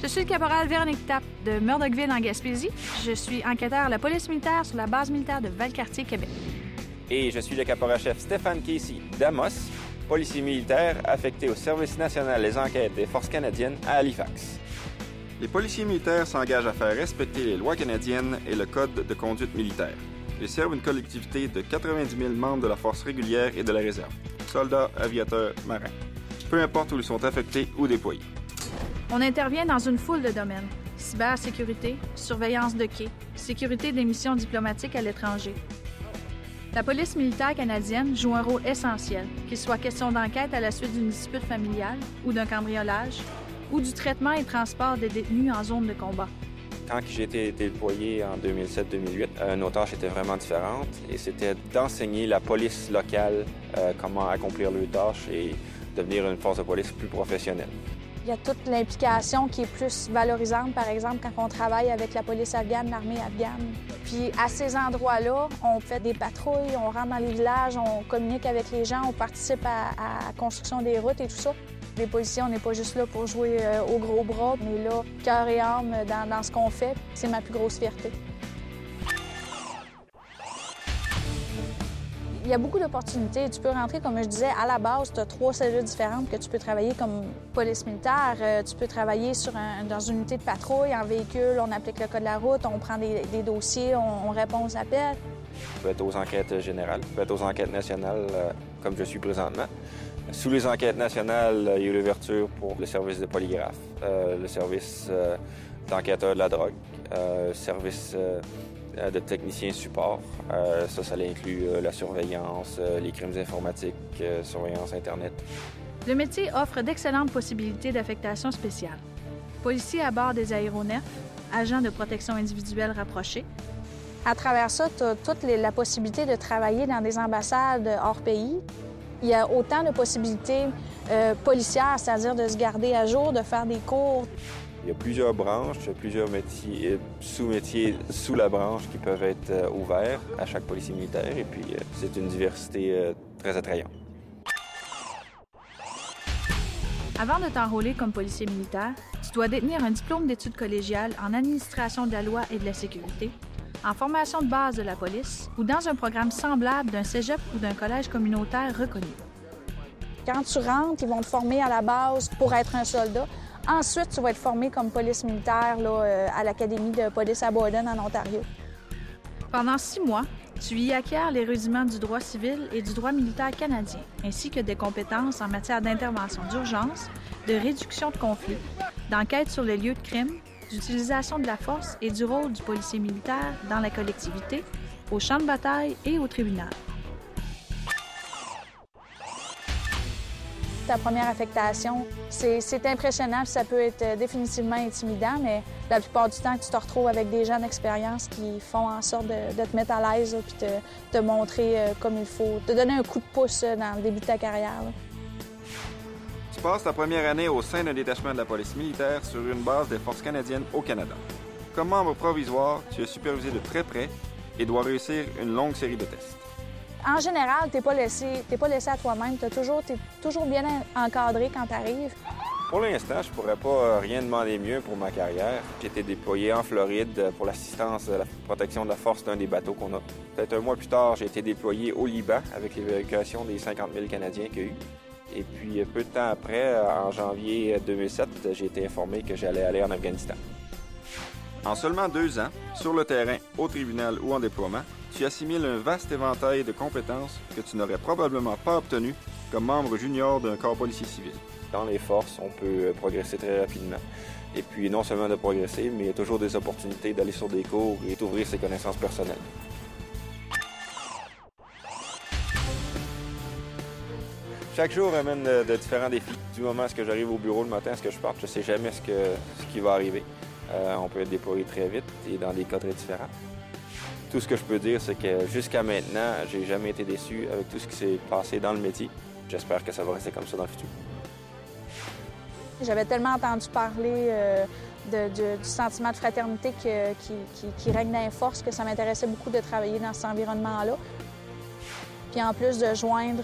Je suis le caporal Véronique Tappe de Murdochville en Gaspésie. Je suis enquêteur à la police militaire sur la base militaire de Valcartier, Québec. Et je suis le caporal-chef Stéphane Casey d'Amos, policier militaire affecté au Service national des enquêtes des Forces canadiennes à Halifax. Les policiers militaires s'engagent à faire respecter les lois canadiennes et le code de conduite militaire. Ils servent une collectivité de 90 000 membres de la force régulière et de la réserve, soldats, aviateurs, marins, peu importe où ils sont affectés ou déployés. On intervient dans une foule de domaines. Cybersécurité, surveillance de quai, sécurité des missions diplomatiques à l'étranger. La police militaire canadienne joue un rôle essentiel, qu'il soit question d'enquête à la suite d'une dispute familiale ou d'un cambriolage, ou du traitement et transport des détenus en zone de combat. Quand j'ai été déployé en 2007-2008, nos tâches étaient vraiment différentes et c'était d'enseigner la police locale comment accomplir leurs tâches et devenir une force de police plus professionnelle. Il y a toute l'implication qui est plus valorisante, par exemple, quand on travaille avec la police afghane, l'armée afghane. Puis à ces endroits-là, on fait des patrouilles, on rentre dans les villages, on communique avec les gens, on participe à la construction des routes et tout ça. Les policiers, on n'est pas juste là pour jouer au gros bras, on est là, cœur et âme, dans ce qu'on fait. C'est ma plus grosse fierté. Il y a beaucoup d'opportunités. Tu peux rentrer, comme je disais, à la base, tu as 3 cellules différentes que tu peux travailler comme police militaire. Tu peux travailler dans une unité de patrouille, en véhicule, on applique le code de la route, on prend des dossiers, on répond aux appels. Je peux être aux enquêtes générales, je peux être aux enquêtes nationales, comme je suis présentement. Sous les enquêtes nationales, il y a eu l'ouverture pour le service de polygraphe, le service d'enquêteur de la drogue, le service de technicien support. Ça inclut la surveillance, les crimes informatiques, surveillance Internet. Le métier offre d'excellentes possibilités d'affectation spéciale. Policier à bord des aéronefs, agent de protection individuelle rapproché. À travers ça, tu as toute la possibilité de travailler dans des ambassades hors pays. Il y a autant de possibilités policières, c'est-à-dire de se garder à jour, de faire des cours. Il y a plusieurs branches, plusieurs métiers, sous-métiers sous la branche qui peuvent être ouverts à chaque policier militaire. Et puis, c'est une diversité très attrayante. Avant de t'enrôler comme policier militaire, tu dois détenir un diplôme d'études collégiales en administration de la loi et de la sécurité, en formation de base de la police ou dans un programme semblable d'un cégep ou d'un collège communautaire reconnu. Quand tu rentres, ils vont te former à la base pour être un soldat. Ensuite, tu vas être formé comme police militaire là, à l'Académie de police à Borden, en Ontario. Pendant 6 mois, tu y acquiers les rudiments du droit civil et du droit militaire canadien, ainsi que des compétences en matière d'intervention d'urgence, de réduction de conflits, d'enquête sur les lieux de crime, d'utilisation de la force et du rôle du policier militaire dans la collectivité, au champ de bataille et au tribunal. Ta première affectation, c'est impressionnant, ça peut être définitivement intimidant, mais la plupart du temps, tu te retrouves avec des gens d'expérience qui font en sorte de te mettre à l'aise puis te montrer comme il faut, te donner un coup de pouce dans le début de ta carrière. Là. Tu passes ta première année au sein d'un détachement de la police militaire sur une base des Forces canadiennes au Canada. Comme membre provisoire, tu es supervisé de très près et dois réussir une longue série de tests. En général, t'es pas laissé à toi-même. T'es toujours bien encadré quand tu arrives. Pour l'instant, je pourrais pas rien demander mieux pour ma carrière. J'ai été déployé en Floride pour l'assistance à la protection de la force d'un des bateaux qu'on a. Peut-être un mois plus tard, j'ai été déployé au Liban avec l'évacuation des 50 000 Canadiens qu'il y a eu. Et puis, peu de temps après, en janvier 2007, j'ai été informé que j'allais aller en Afghanistan. En seulement 2 ans, sur le terrain, au tribunal ou en déploiement, tu assimiles un vaste éventail de compétences que tu n'aurais probablement pas obtenues comme membre junior d'un corps policier civil. Dans les forces, on peut progresser très rapidement. Et puis, non seulement de progresser, mais il y a toujours des opportunités d'aller sur des cours et d'ouvrir ses connaissances personnelles. Chaque jour amène de différents défis. Du moment où j'arrive au bureau le matin, à ce que je parte, je ne sais jamais ce qui va arriver. On peut être déployé très vite et dans des cas très différents. Tout ce que je peux dire, c'est que jusqu'à maintenant, j'ai jamais été déçu avec tout ce qui s'est passé dans le métier. J'espère que ça va rester comme ça dans le futur. J'avais tellement entendu parler du sentiment de fraternité qui règne dans les forces que ça m'intéressait beaucoup de travailler dans cet environnement-là. Puis en plus de joindre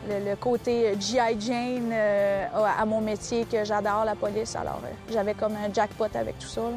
le côté G.I. Jane à mon métier que j'adore, la police. Alors, j'avais comme un jackpot avec tout ça, là.